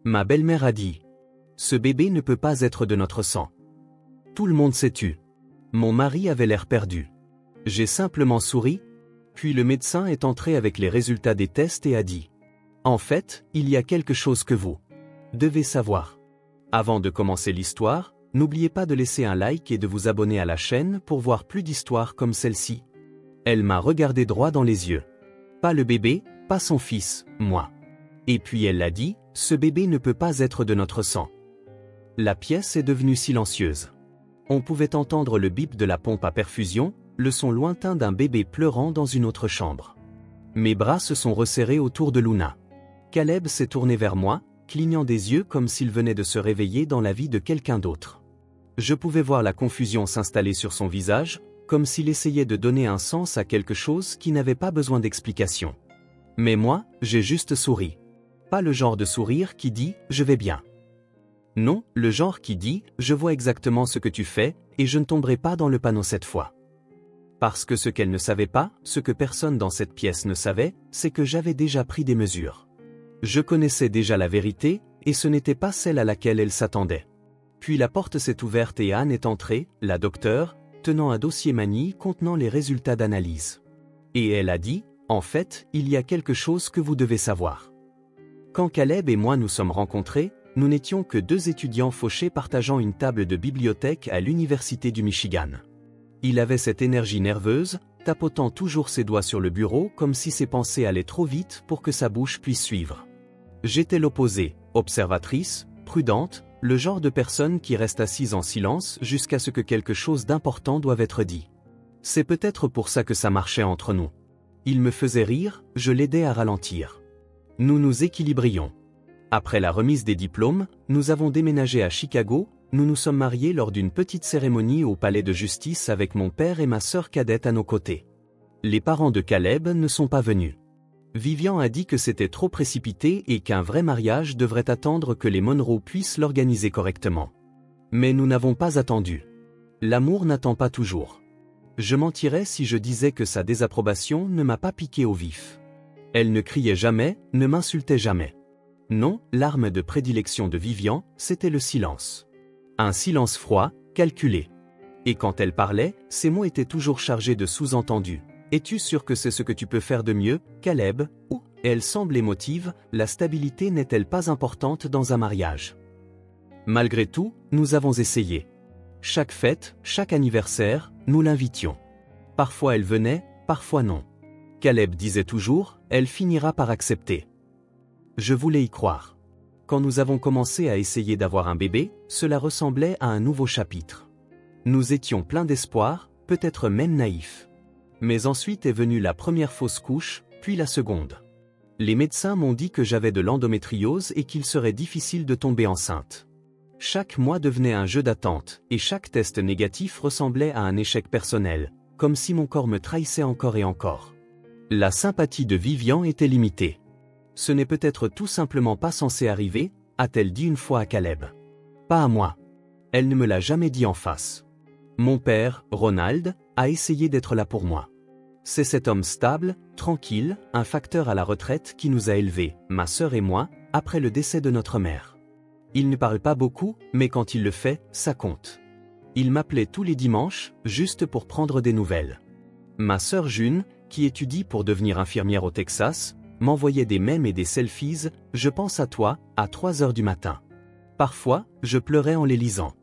Ma belle-mère a dit. Ce bébé ne peut pas être de notre sang. Tout le monde s'est tu. Mon mari avait l'air perdu. J'ai simplement souri, puis le médecin est entré avec les résultats des tests et a dit. En fait, il y a quelque chose que vous devez savoir. Avant de commencer l'histoire, n'oubliez pas de laisser un like et de vous abonner à la chaîne pour voir plus d'histoires comme celle-ci. Elle m'a regardé droit dans les yeux. Pas le bébé, pas son fils, moi. Et puis elle a dit, ce bébé ne peut pas être de notre sang. La pièce est devenue silencieuse. On pouvait entendre le bip de la pompe à perfusion, le son lointain d'un bébé pleurant dans une autre chambre. Mes bras se sont resserrés autour de Luna. Caleb s'est tourné vers moi, clignant des yeux comme s'il venait de se réveiller dans la vie de quelqu'un d'autre. Je pouvais voir la confusion s'installer sur son visage, comme s'il essayait de donner un sens à quelque chose qui n'avait pas besoin d'explication. Mais moi, j'ai juste souri. Pas le genre de sourire qui dit « je vais bien ». Non, le genre qui dit « je vois exactement ce que tu fais, et je ne tomberai pas dans le panneau cette fois ». Parce que ce qu'elle ne savait pas, ce que personne dans cette pièce ne savait, c'est que j'avais déjà pris des mesures. Je connaissais déjà la vérité, et ce n'était pas celle à laquelle elle s'attendait. Puis la porte s'est ouverte et Anne est entrée, la docteure, tenant un dossier manille contenant les résultats d'analyse. Et elle a dit, en fait, il y a quelque chose que vous devez savoir. Quand Caleb et moi nous sommes rencontrés, nous n'étions que deux étudiants fauchés partageant une table de bibliothèque à l'Université du Michigan. Il avait cette énergie nerveuse, tapotant toujours ses doigts sur le bureau comme si ses pensées allaient trop vite pour que sa bouche puisse suivre. J'étais l'opposé, observatrice, prudente, le genre de personne qui reste assise en silence jusqu'à ce que quelque chose d'important doive être dit. C'est peut-être pour ça que ça marchait entre nous. Il me faisait rire, je l'aidais à ralentir. Nous nous équilibrions. Après la remise des diplômes, nous avons déménagé à Chicago, nous nous sommes mariés lors d'une petite cérémonie au palais de justice avec mon père et ma sœur cadette à nos côtés. Les parents de Caleb ne sont pas venus. Vivian a dit que c'était trop précipité et qu'un vrai mariage devrait attendre que les Monroe puissent l'organiser correctement. Mais nous n'avons pas attendu. L'amour n'attend pas toujours. Je mentirais si je disais que sa désapprobation ne m'a pas piqué au vif. Elle ne criait jamais, ne m'insultait jamais. Non, l'arme de prédilection de Vivian, c'était le silence. Un silence froid, calculé. Et quand elle parlait, ses mots étaient toujours chargés de sous-entendus. Es-tu sûr que c'est ce que tu peux faire de mieux, Caleb? Ou, et elle semble émotive, la stabilité n'est-elle pas importante dans un mariage? Malgré tout, nous avons essayé. Chaque fête, chaque anniversaire, nous l'invitions. Parfois elle venait, parfois non. Caleb disait toujours, elle finira par accepter. Je voulais y croire. Quand nous avons commencé à essayer d'avoir un bébé, cela ressemblait à un nouveau chapitre. Nous étions pleins d'espoir, peut-être même naïfs. Mais ensuite est venue la première fausse couche, puis la seconde. Les médecins m'ont dit que j'avais de l'endométriose et qu'il serait difficile de tomber enceinte. Chaque mois devenait un jeu d'attente, et chaque test négatif ressemblait à un échec personnel, comme si mon corps me trahissait encore et encore. La sympathie de Vivian était limitée. Ce n'est peut-être tout simplement pas censé arriver, a-t-elle dit une fois à Caleb. Pas à moi. Elle ne me l'a jamais dit en face. Mon père, Ronald, a essayé d'être là pour moi. C'est cet homme stable, tranquille, un facteur à la retraite qui nous a élevés, ma sœur et moi, après le décès de notre mère. Il ne parle pas beaucoup, mais quand il le fait, ça compte. Il m'appelait tous les dimanches, juste pour prendre des nouvelles. Ma sœur June, qui étudie pour devenir infirmière au Texas, m'envoyait des mèmes et des selfies, je pense à toi, à 3 heures du matin. Parfois, je pleurais en les lisant.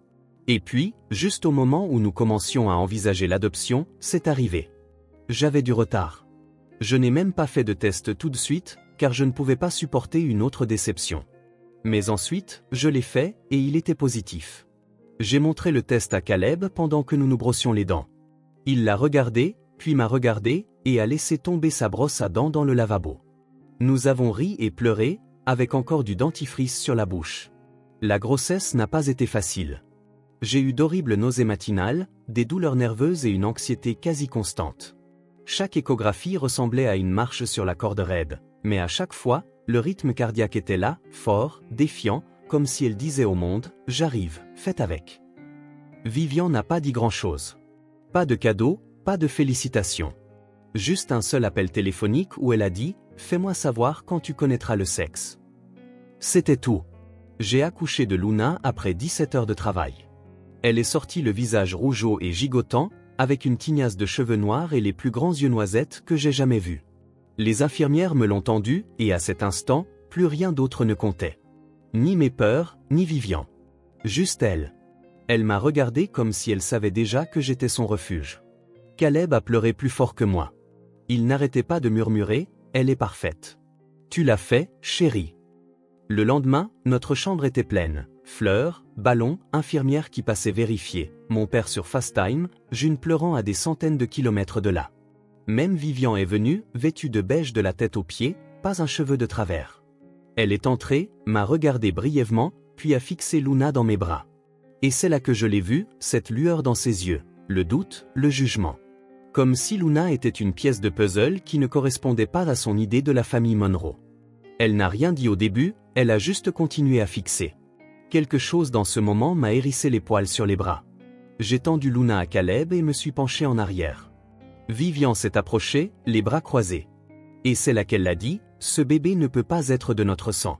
Et puis, juste au moment où nous commencions à envisager l'adoption, c'est arrivé. J'avais du retard. Je n'ai même pas fait de test tout de suite, car je ne pouvais pas supporter une autre déception. Mais ensuite, je l'ai fait, et il était positif. J'ai montré le test à Caleb pendant que nous nous brossions les dents. Il l'a regardé, puis m'a regardé, et a laissé tomber sa brosse à dents dans le lavabo. Nous avons ri et pleuré, avec encore du dentifrice sur la bouche. La grossesse n'a pas été facile. J'ai eu d'horribles nausées matinales, des douleurs nerveuses et une anxiété quasi constante. Chaque échographie ressemblait à une marche sur la corde raide, mais à chaque fois, le rythme cardiaque était là, fort, défiant, comme si elle disait au monde, « J'arrive, faites avec ». Vivian n'a pas dit grand-chose. Pas de cadeau, pas de félicitations. Juste un seul appel téléphonique où elle a dit « Fais-moi savoir quand tu connaîtras le sexe ». C'était tout. J'ai accouché de Luna après 17 heures de travail. Elle est sortie le visage rougeau et gigotant, avec une tignasse de cheveux noirs et les plus grands yeux noisettes que j'ai jamais vus. Les infirmières me l'ont tendue, et à cet instant, plus rien d'autre ne comptait. Ni mes peurs, ni Vivian. Juste elle. Elle m'a regardé comme si elle savait déjà que j'étais son refuge. Caleb a pleuré plus fort que moi. Il n'arrêtait pas de murmurer, « Elle est parfaite. Tu l'as fait, chérie. » Le lendemain, notre chambre était pleine. Fleurs, ballons, infirmières qui passaient vérifier, mon père sur FaceTime, June pleurant à des centaines de kilomètres de là. Même Vivian est venue, vêtue de beige de la tête aux pieds, pas un cheveu de travers. Elle est entrée, m'a regardé brièvement, puis a fixé Luna dans mes bras. Et c'est là que je l'ai vue, cette lueur dans ses yeux, le doute, le jugement. Comme si Luna était une pièce de puzzle qui ne correspondait pas à son idée de la famille Monroe. Elle n'a rien dit au début, elle a juste continué à fixer. Quelque chose dans ce moment m'a hérissé les poils sur les bras. J'ai tendu Luna à Caleb et me suis penché en arrière. Vivian s'est approchée, les bras croisés. Et c'est là qu'elle l'a dit, « Ce bébé ne peut pas être de notre sang. »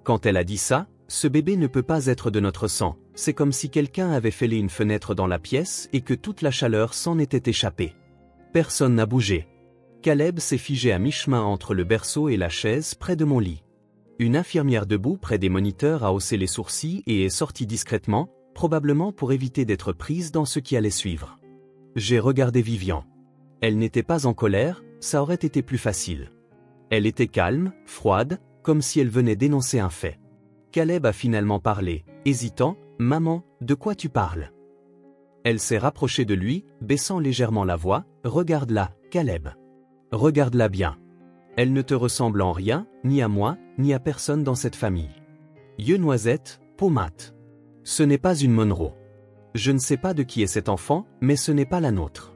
Quand elle a dit ça, « Ce bébé ne peut pas être de notre sang », c'est comme si quelqu'un avait fêlé une fenêtre dans la pièce et que toute la chaleur s'en était échappée. Personne n'a bougé. Caleb s'est figé à mi-chemin entre le berceau et la chaise près de mon lit. Une infirmière debout près des moniteurs a haussé les sourcils et est sortie discrètement, probablement pour éviter d'être prise dans ce qui allait suivre. J'ai regardé Vivian. Elle n'était pas en colère, ça aurait été plus facile. Elle était calme, froide, comme si elle venait d'énoncer un fait. Caleb a finalement parlé, hésitant, « Maman, de quoi tu parles ?» Elle s'est rapprochée de lui, baissant légèrement la voix, « Regarde-la, Caleb. Regarde-la bien. Elle ne te ressemble en rien, ni à moi, ni à personne dans cette famille. Yeux noisettes, peau mate. Ce n'est pas une Monroe. Je ne sais pas de qui est cet enfant, mais ce n'est pas la nôtre. »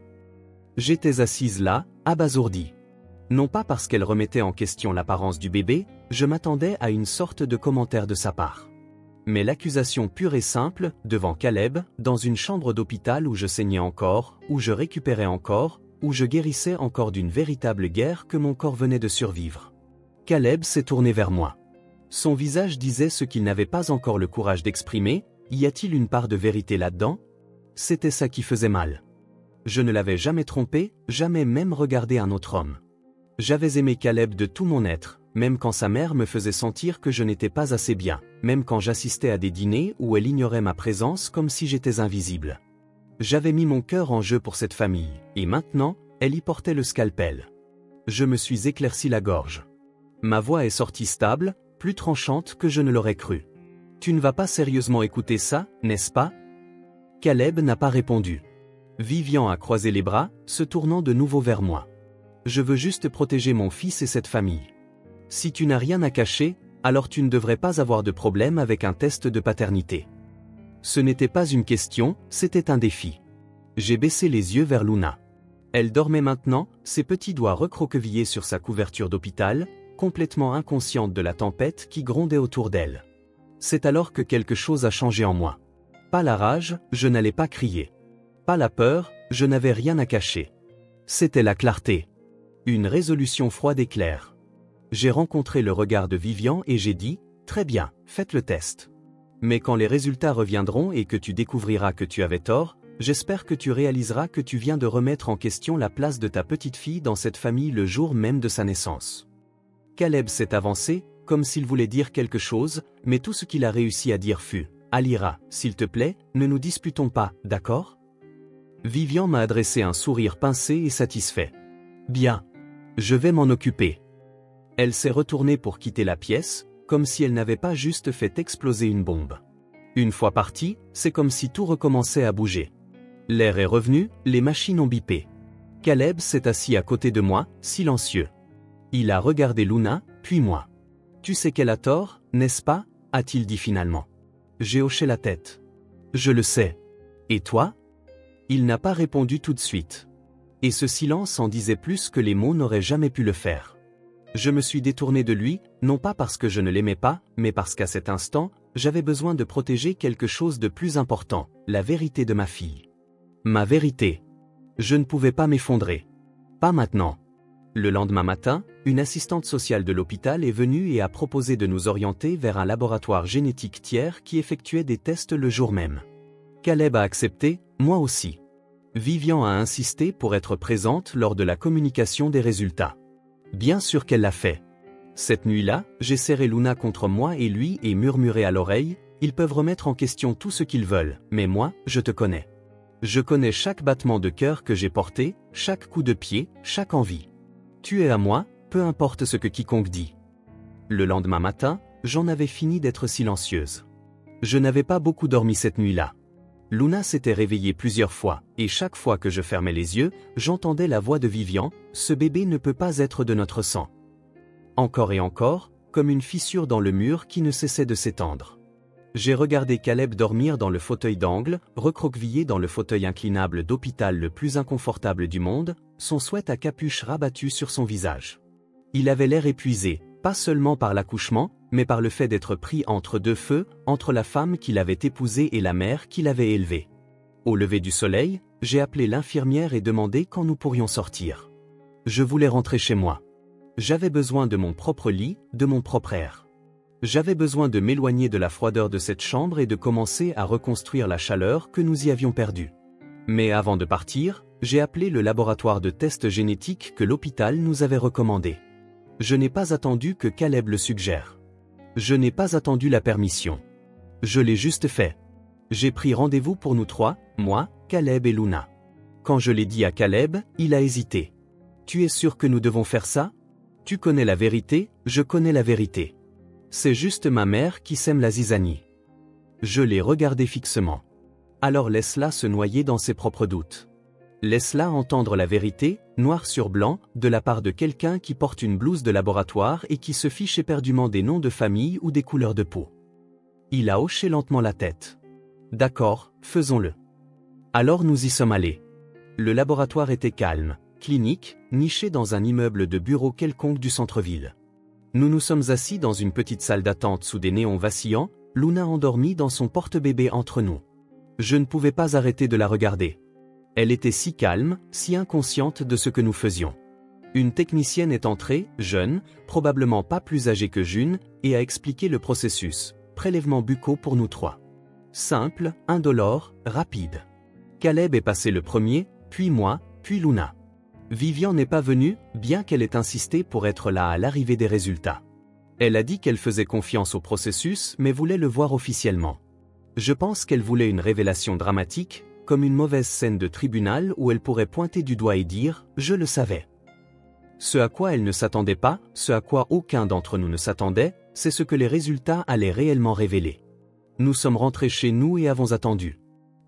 J'étais assise là, abasourdie. Non pas parce qu'elle remettait en question l'apparence du bébé, je m'attendais à une sorte de commentaire de sa part. Mais l'accusation pure et simple, devant Caleb, dans une chambre d'hôpital où je saignais encore, où je récupérais encore, où je guérissais encore d'une véritable guerre que mon corps venait de survivre. Caleb s'est tourné vers moi. Son visage disait ce qu'il n'avait pas encore le courage d'exprimer, y a-t-il une part de vérité là-dedans? C'était ça qui faisait mal. Je ne l'avais jamais trompé, jamais même regardé un autre homme. J'avais aimé Caleb de tout mon être, même quand sa mère me faisait sentir que je n'étais pas assez bien, même quand j'assistais à des dîners où elle ignorait ma présence comme si j'étais invisible. J'avais mis mon cœur en jeu pour cette famille, et maintenant, elle y portait le scalpel. Je me suis éclairci la gorge. Ma voix est sortie stable, plus tranchante que je ne l'aurais cru. « Tu ne vas pas sérieusement écouter ça, n'est-ce pas ?» Caleb n'a pas répondu. Vivian a croisé les bras, se tournant de nouveau vers moi. « Je veux juste protéger mon fils et cette famille. Si tu n'as rien à cacher, alors tu ne devrais pas avoir de problème avec un test de paternité. » Ce n'était pas une question, c'était un défi. J'ai baissé les yeux vers Luna. Elle dormait maintenant, ses petits doigts recroquevillés sur sa couverture d'hôpital, complètement inconsciente de la tempête qui grondait autour d'elle. C'est alors que quelque chose a changé en moi. Pas la rage, je n'allais pas crier. Pas la peur, je n'avais rien à cacher. C'était la clarté. Une résolution froide et claire. J'ai rencontré le regard de Vivian et j'ai dit, « Très bien, faites le test. Mais quand les résultats reviendront et que tu découvriras que tu avais tort, j'espère que tu réaliseras que tu viens de remettre en question la place de ta petite fille dans cette famille le jour même de sa naissance. » Caleb s'est avancé, comme s'il voulait dire quelque chose, mais tout ce qu'il a réussi à dire fut, « Alira, s'il te plaît, ne nous disputons pas, d'accord ?» Vivian m'a adressé un sourire pincé et satisfait. « Bien. Je vais m'en occuper. » Elle s'est retournée pour quitter la pièce, comme si elle n'avait pas juste fait exploser une bombe. Une fois partie, c'est comme si tout recommençait à bouger. L'air est revenu, les machines ont bipé. Caleb s'est assis à côté de moi, silencieux. Il a regardé Luna, puis moi. « Tu sais qu'elle a tort, n'est-ce pas ?» a-t-il dit finalement. J'ai hoché la tête. « Je le sais. Et toi ?» Il n'a pas répondu tout de suite. Et ce silence en disait plus que les mots n'auraient jamais pu le faire. Je me suis détourné de lui, non pas parce que je ne l'aimais pas, mais parce qu'à cet instant, j'avais besoin de protéger quelque chose de plus important, la vérité de ma fille. Ma vérité. Je ne pouvais pas m'effondrer. Pas maintenant. Le lendemain matin, une assistante sociale de l'hôpital est venue et a proposé de nous orienter vers un laboratoire génétique tiers qui effectuait des tests le jour même. Caleb a accepté, moi aussi. Vivian a insisté pour être présente lors de la communication des résultats. Bien sûr qu'elle l'a fait. Cette nuit-là, j'ai serré Luna contre moi et lui et murmuré à l'oreille, ils peuvent remettre en question tout ce qu'ils veulent, mais moi, je te connais. Je connais chaque battement de cœur que j'ai porté, chaque coup de pied, chaque envie. Tu es à moi, peu importe ce que quiconque dit. Le lendemain matin, j'en avais fini d'être silencieuse. Je n'avais pas beaucoup dormi cette nuit-là. Luna s'était réveillée plusieurs fois, et chaque fois que je fermais les yeux, j'entendais la voix de Vivian, « Ce bébé ne peut pas être de notre sang. » Encore et encore, comme une fissure dans le mur qui ne cessait de s'étendre. J'ai regardé Caleb dormir dans le fauteuil d'angle, recroquevillé dans le fauteuil inclinable d'hôpital le plus inconfortable du monde, son sweat à capuche rabattu sur son visage. Il avait l'air épuisé, pas seulement par l'accouchement, mais par le fait d'être pris entre deux feux, entre la femme qu'il avait épousée et la mère qu'il avait élevée. Au lever du soleil, j'ai appelé l'infirmière et demandé quand nous pourrions sortir. Je voulais rentrer chez moi. J'avais besoin de mon propre lit, de mon propre air. J'avais besoin de m'éloigner de la froideur de cette chambre et de commencer à reconstruire la chaleur que nous y avions perdue. Mais avant de partir, j'ai appelé le laboratoire de tests génétiques que l'hôpital nous avait recommandé. Je n'ai pas attendu que Caleb le suggère. Je n'ai pas attendu la permission. Je l'ai juste fait. J'ai pris rendez-vous pour nous trois, moi, Caleb et Luna. Quand je l'ai dit à Caleb, il a hésité. « Tu es sûr que nous devons faire ça ? Tu connais la vérité, je connais la vérité. C'est juste ma mère qui sème la zizanie. » Je l'ai regardé fixement. Alors laisse-la se noyer dans ses propres doutes. Laisse-la entendre la vérité, noir sur blanc, de la part de quelqu'un qui porte une blouse de laboratoire et qui se fiche éperdument des noms de famille ou des couleurs de peau. Il a hoché lentement la tête. D'accord, faisons-le. Alors nous y sommes allés. Le laboratoire était calme, clinique, niché dans un immeuble de bureau quelconque du centre-ville. Nous nous sommes assis dans une petite salle d'attente sous des néons vacillants, Luna endormie dans son porte-bébé entre nous. Je ne pouvais pas arrêter de la regarder. Elle était si calme, si inconsciente de ce que nous faisions. Une technicienne est entrée, jeune, probablement pas plus âgée que June, et a expliqué le processus. Prélèvements buccaux pour nous trois. Simple, indolore, rapide. Caleb est passé le premier, puis moi, puis Luna. Vivian n'est pas venue, bien qu'elle ait insisté pour être là à l'arrivée des résultats. Elle a dit qu'elle faisait confiance au processus mais voulait le voir officiellement. Je pense qu'elle voulait une révélation dramatique, comme une mauvaise scène de tribunal où elle pourrait pointer du doigt et dire « Je le savais ». Ce à quoi elle ne s'attendait pas, ce à quoi aucun d'entre nous ne s'attendait, c'est ce que les résultats allaient réellement révéler. Nous sommes rentrés chez nous et avons attendu.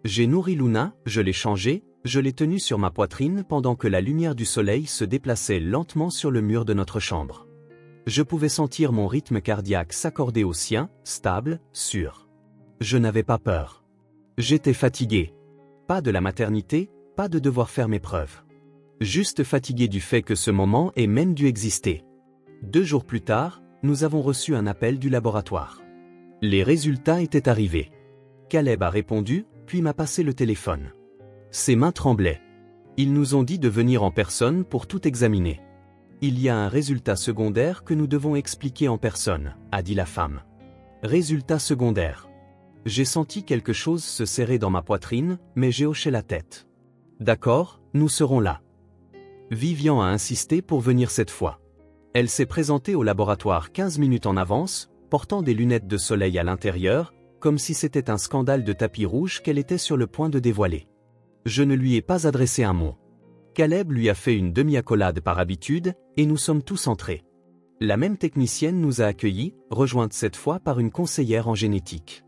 J'ai nourri Luna, je l'ai changée, je l'ai tenue sur ma poitrine pendant que la lumière du soleil se déplaçait lentement sur le mur de notre chambre. Je pouvais sentir mon rythme cardiaque s'accorder au sien, stable, sûr. Je n'avais pas peur. J'étais fatigué. Pas de la maternité, pas de devoir faire mes preuves. Juste fatigué du fait que ce moment ait même dû exister. 2 jours plus tard, nous avons reçu un appel du laboratoire. Les résultats étaient arrivés. Caleb a répondu, puis m'a passé le téléphone. Ses mains tremblaient. Ils nous ont dit de venir en personne pour tout examiner. Il y a un résultat secondaire que nous devons expliquer en personne, a dit la femme. Résultat secondaire. J'ai senti quelque chose se serrer dans ma poitrine, mais j'ai hoché la tête. D'accord, nous serons là. Vivian a insisté pour venir cette fois. Elle s'est présentée au laboratoire 15 minutes en avance, portant des lunettes de soleil à l'intérieur, comme si c'était un scandale de tapis rouge qu'elle était sur le point de dévoiler. Je ne lui ai pas adressé un mot. Caleb lui a fait une demi-accolade par habitude, et nous sommes tous entrés. La même technicienne nous a accueillis, rejointe cette fois par une conseillère en génétique.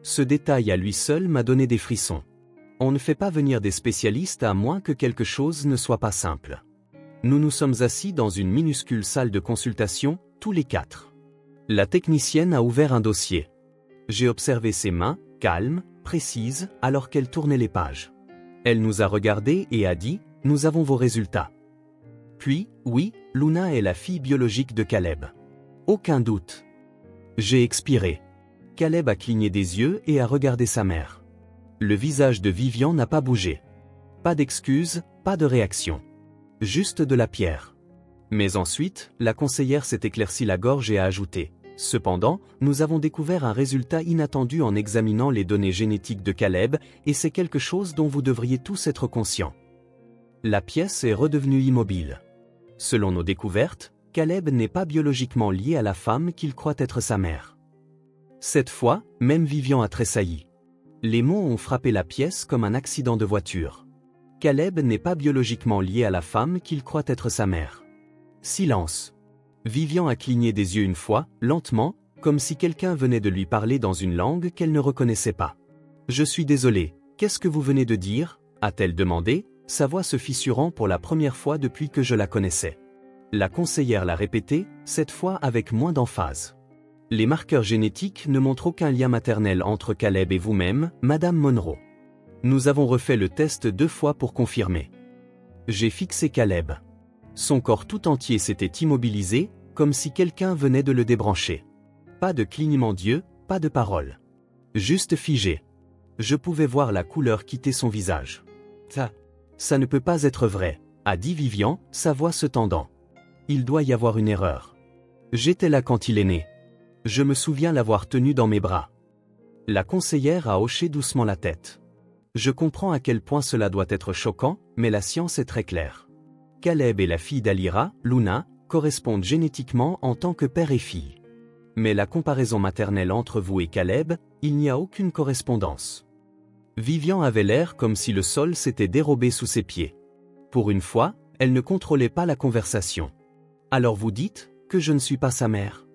Ce détail à lui seul m'a donné des frissons. On ne fait pas venir des spécialistes à moins que quelque chose ne soit pas simple. Nous nous sommes assis dans une minuscule salle de consultation, tous les 4. La technicienne a ouvert un dossier. J'ai observé ses mains, calmes, précises, alors qu'elle tournait les pages. Elle nous a regardés et a dit « Nous avons vos résultats ». Puis, oui, Luna est la fille biologique de Caleb. Aucun doute. J'ai expiré. Caleb a cligné des yeux et a regardé sa mère. Le visage de Vivian n'a pas bougé. Pas d'excuses, pas de réaction. Juste de la pierre. Mais ensuite, la conseillère s'est éclairci la gorge et a ajouté. Cependant, nous avons découvert un résultat inattendu en examinant les données génétiques de Caleb, et c'est quelque chose dont vous devriez tous être conscients. La pièce est redevenue immobile. Selon nos découvertes, Caleb n'est pas biologiquement lié à la femme qu'il croit être sa mère. Cette fois, même Vivian a tressailli. Les mots ont frappé la pièce comme un accident de voiture. Caleb n'est pas biologiquement lié à la femme qu'il croit être sa mère. Silence. Vivian a cligné des yeux une fois, lentement, comme si quelqu'un venait de lui parler dans une langue qu'elle ne reconnaissait pas. « Je suis désolée, qu'est-ce que vous venez de dire ?» a-t-elle demandé, sa voix se fissurant pour la première fois depuis que je la connaissais. La conseillère l'a répété, cette fois avec moins d'emphase. « Les marqueurs génétiques ne montrent aucun lien maternel entre Caleb et vous-même, Madame Monroe. Nous avons refait le test 2 fois pour confirmer. J'ai fixé Caleb. Son corps tout entier s'était immobilisé, comme si quelqu'un venait de le débrancher. Pas de clignement d'yeux, pas de parole. Juste figé. Je pouvais voir la couleur quitter son visage. Ça ne peut pas être vrai, a dit Vivian, sa voix se tendant. Il doit y avoir une erreur. J'étais là quand il est né. Je me souviens l'avoir tenu dans mes bras. La conseillère a hoché doucement la tête. Je comprends à quel point cela doit être choquant, mais la science est très claire. Caleb et la fille d'Alira, Luna, correspondent génétiquement en tant que père et fille. Mais la comparaison maternelle entre vous et Caleb, il n'y a aucune correspondance. Vivian avait l'air comme si le sol s'était dérobé sous ses pieds. Pour une fois, elle ne contrôlait pas la conversation. Alors vous dites que je ne suis pas sa mère?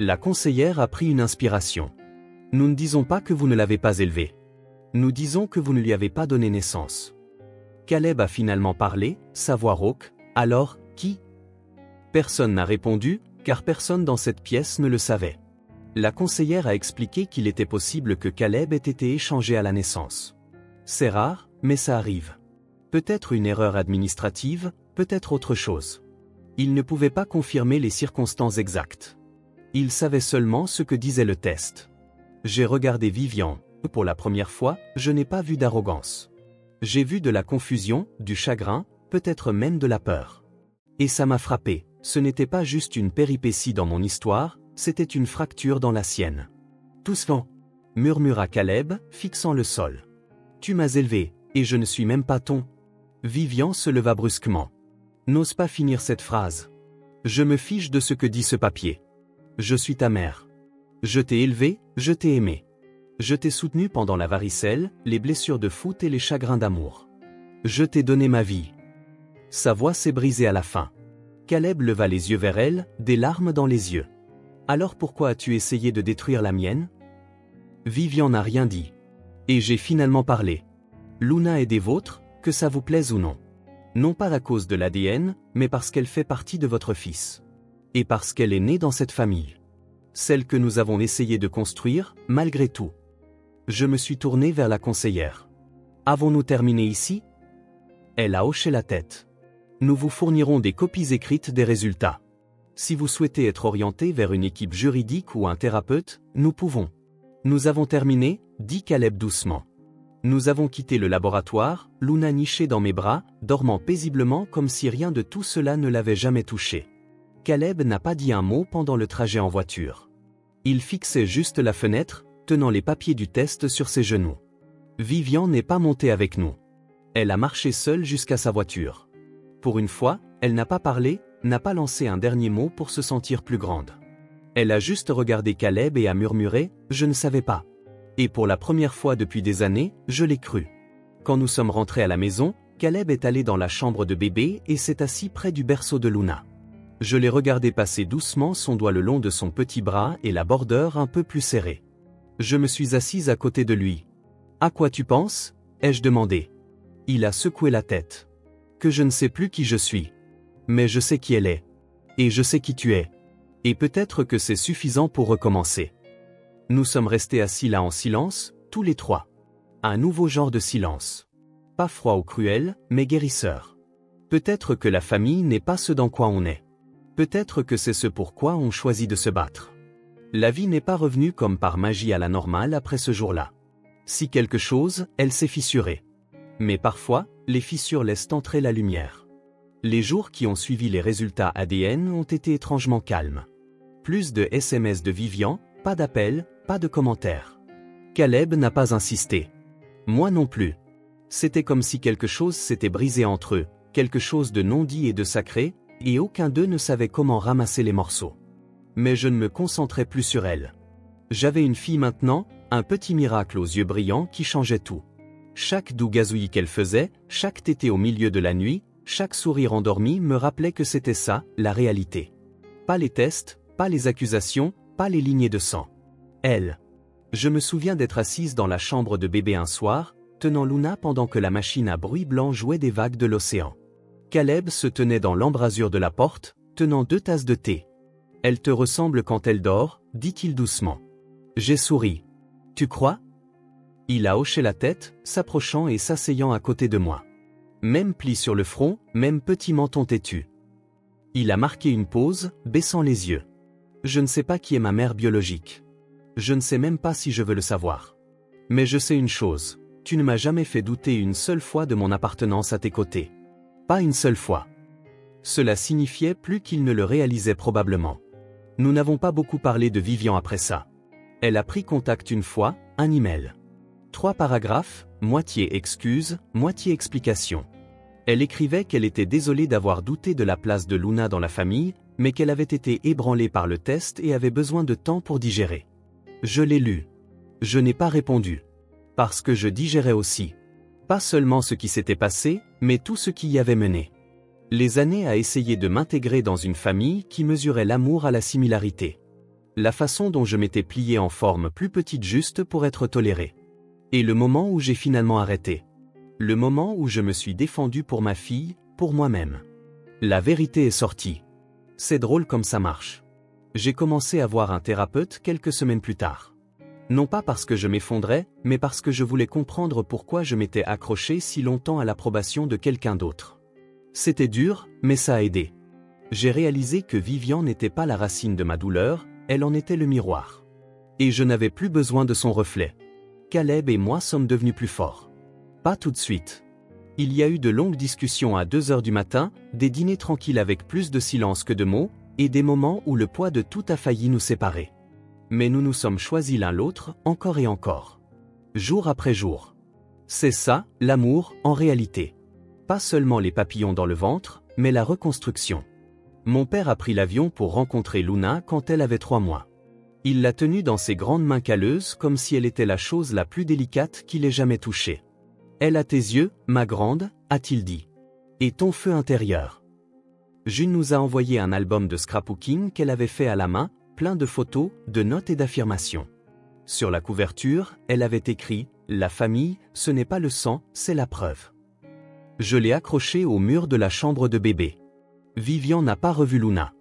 La conseillère a pris une inspiration. Nous ne disons pas que vous ne l'avez pas élevé. Nous disons que vous ne lui avez pas donné naissance. Caleb a finalement parlé, sa voix rauque. Alors, qui? Personne n'a répondu, car personne dans cette pièce ne le savait. La conseillère a expliqué qu'il était possible que Caleb ait été échangé à la naissance. C'est rare, mais ça arrive. Peut-être une erreur administrative, peut-être autre chose. Il ne pouvait pas confirmer les circonstances exactes. Il savait seulement ce que disait le test. J'ai regardé Vivian. Pour la première fois, je n'ai pas vu d'arrogance. J'ai vu de la confusion, du chagrin, peut-être même de la peur. Et ça m'a frappé, ce n'était pas juste une péripétie dans mon histoire, c'était une fracture dans la sienne. Doucement, murmura Caleb, fixant le sol. Tu m'as élevé, et je ne suis même pas ton. Vivian se leva brusquement. N'ose pas finir cette phrase. Je me fiche de ce que dit ce papier. Je suis ta mère. Je t'ai élevé, je t'ai aimé. Je t'ai soutenu pendant la varicelle, les blessures de foot et les chagrins d'amour. Je t'ai donné ma vie. Sa voix s'est brisée à la fin. Caleb leva les yeux vers elle, des larmes dans les yeux. Alors pourquoi as-tu essayé de détruire la mienne? Vivian n'a rien dit. Et j'ai finalement parlé. Luna est des vôtres, que ça vous plaise ou non. Non pas à cause de l'ADN, mais parce qu'elle fait partie de votre fils. Et parce qu'elle est née dans cette famille. Celle que nous avons essayé de construire, malgré tout. Je me suis tourné vers la conseillère. Avons-nous terminé ici? Elle a hoché la tête. Nous vous fournirons des copies écrites des résultats. Si vous souhaitez être orienté vers une équipe juridique ou un thérapeute, nous pouvons. Nous avons terminé, dit Caleb doucement. Nous avons quitté le laboratoire, Luna nichée dans mes bras, dormant paisiblement comme si rien de tout cela ne l'avait jamais touché. Caleb n'a pas dit un mot pendant le trajet en voiture. Il fixait juste la fenêtre, tenant les papiers du test sur ses genoux. Vivian n'est pas montée avec nous. Elle a marché seule jusqu'à sa voiture. Pour une fois, elle n'a pas parlé, n'a pas lancé un dernier mot pour se sentir plus grande. Elle a juste regardé Caleb et a murmuré « Je ne savais pas ». Et pour la première fois depuis des années, je l'ai cru. Quand nous sommes rentrés à la maison, Caleb est allé dans la chambre de bébé et s'est assis près du berceau de Luna. Je l'ai regardé passer doucement son doigt le long de son petit bras et la bordeur un peu plus serrée. Je me suis assise à côté de lui. « À quoi tu penses ?» ai-je demandé. Il a secoué la tête. « Que je ne sais plus qui je suis. Mais je sais qui elle est. Et je sais qui tu es. Et peut-être que c'est suffisant pour recommencer. » Nous sommes restés assis là en silence, tous les trois. Un nouveau genre de silence. Pas froid ou cruel, mais guérisseur. Peut-être que la famille n'est pas ce dans quoi on est. Peut-être que c'est ce pourquoi on choisit de se battre. La vie n'est pas revenue comme par magie à la normale après ce jour-là. Si quelque chose, elle s'est fissurée. Mais parfois, les fissures laissent entrer la lumière. Les jours qui ont suivi les résultats ADN ont été étrangement calmes. Plus de SMS de Vivian, pas d'appels, pas de commentaires. Caleb n'a pas insisté. Moi non plus. C'était comme si quelque chose s'était brisé entre eux, quelque chose de non dit et de sacré, et aucun d'eux ne savait comment ramasser les morceaux. Mais je ne me concentrais plus sur elle. J'avais une fille maintenant, un petit miracle aux yeux brillants qui changeait tout. Chaque doux gazouillis qu'elle faisait, chaque tété au milieu de la nuit, chaque sourire endormi me rappelait que c'était ça, la réalité. Pas les tests, pas les accusations, pas les lignées de sang. Elle. Je me souviens d'être assise dans la chambre de bébé un soir, tenant Luna pendant que la machine à bruit blanc jouait des vagues de l'océan. Caleb se tenait dans l'embrasure de la porte, tenant 2 tasses de thé. Elle te ressemble quand elle dort, dit-il doucement. J'ai souri. Tu crois? Il a hoché la tête, s'approchant et s'asseyant à côté de moi. Même pli sur le front, même petit menton têtu. Il a marqué une pause, baissant les yeux. Je ne sais pas qui est ma mère biologique. Je ne sais même pas si je veux le savoir. Mais je sais une chose, tu ne m'as jamais fait douter une seule fois de mon appartenance à tes côtés. Pas une seule fois. Cela signifiait plus qu'il ne le réalisait probablement. Nous n'avons pas beaucoup parlé de Vivian après ça. Elle a pris contact une fois, un email. 3 paragraphes, moitié excuse, moitié explication. Elle écrivait qu'elle était désolée d'avoir douté de la place de Luna dans la famille, mais qu'elle avait été ébranlée par le test et avait besoin de temps pour digérer. Je l'ai lu. Je n'ai pas répondu. Parce que je digérais aussi. Pas seulement ce qui s'était passé, mais tout ce qui y avait mené. Les années à essayer de m'intégrer dans une famille qui mesurait l'amour à la similarité. La façon dont je m'étais plié en forme plus petite juste pour être toléré. Et le moment où j'ai finalement arrêté. Le moment où je me suis défendu pour ma fille, pour moi-même. La vérité est sortie. C'est drôle comme ça marche. J'ai commencé à voir un thérapeute quelques semaines plus tard. Non pas parce que je m'effondrais, mais parce que je voulais comprendre pourquoi je m'étais accroché si longtemps à l'approbation de quelqu'un d'autre. C'était dur, mais ça a aidé. J'ai réalisé que Vivian n'était pas la racine de ma douleur, elle en était le miroir. Et je n'avais plus besoin de son reflet. Caleb et moi sommes devenus plus forts. Pas tout de suite. Il y a eu de longues discussions à 2 heures du matin, des dîners tranquilles avec plus de silence que de mots, et des moments où le poids de tout a failli nous séparer. Mais nous nous sommes choisis l'un l'autre, encore et encore. Jour après jour. C'est ça, l'amour, en réalité. Pas seulement les papillons dans le ventre, mais la reconstruction. Mon père a pris l'avion pour rencontrer Luna quand elle avait 3 mois. Il l'a tenue dans ses grandes mains calleuses comme si elle était la chose la plus délicate qu'il ait jamais touchée. Elle a tes yeux, ma grande, a-t-il dit. Et ton feu intérieur. June nous a envoyé un album de scrapbooking qu'elle avait fait à la main, plein de photos, de notes et d'affirmations. Sur la couverture, elle avait écrit « La famille, ce n'est pas le sang, c'est la preuve ». Je l'ai accroché au mur de la chambre de bébé. Vivian n'a pas revu Luna.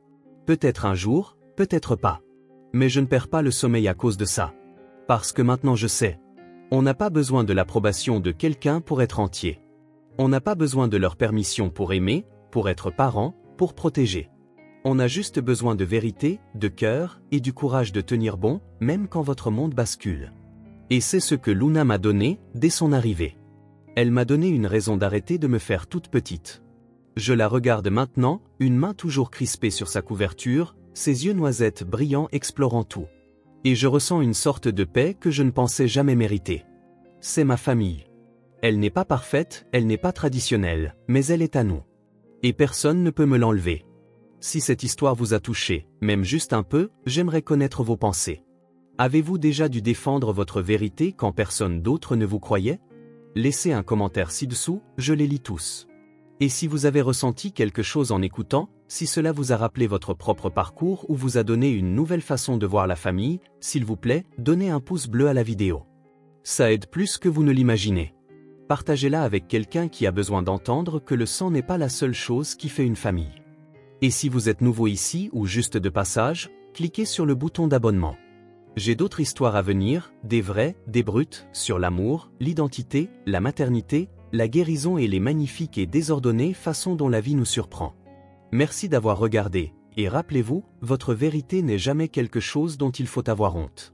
Peut-être un jour, peut-être pas. Mais je ne perds pas le sommeil à cause de ça. Parce que maintenant je sais. On n'a pas besoin de l'approbation de quelqu'un pour être entier. On n'a pas besoin de leur permission pour aimer, pour être parent, pour protéger. On a juste besoin de vérité, de cœur, et du courage de tenir bon, même quand votre monde bascule. Et c'est ce que Luna m'a donné, dès son arrivée. Elle m'a donné une raison d'arrêter de me faire toute petite. Je la regarde maintenant, une main toujours crispée sur sa couverture, ses yeux noisettes brillants explorant tout. Et je ressens une sorte de paix que je ne pensais jamais mériter. C'est ma famille. Elle n'est pas parfaite, elle n'est pas traditionnelle, mais elle est à nous. Et personne ne peut me l'enlever. Si cette histoire vous a touché, même juste un peu, j'aimerais connaître vos pensées. Avez-vous déjà dû défendre votre vérité quand personne d'autre ne vous croyait? Laissez un commentaire ci-dessous, je les lis tous. Et si vous avez ressenti quelque chose en écoutant, si cela vous a rappelé votre propre parcours ou vous a donné une nouvelle façon de voir la famille, s'il vous plaît, donnez un pouce bleu à la vidéo. Ça aide plus que vous ne l'imaginez. Partagez-la avec quelqu'un qui a besoin d'entendre que le sang n'est pas la seule chose qui fait une famille. Et si vous êtes nouveau ici ou juste de passage, cliquez sur le bouton d'abonnement. J'ai d'autres histoires à venir, des vraies, des brutes, sur l'amour, l'identité, la maternité, la guérison et les magnifiques et désordonnées façons dont la vie nous surprend. Merci d'avoir regardé, et rappelez-vous, votre vérité n'est jamais quelque chose dont il faut avoir honte.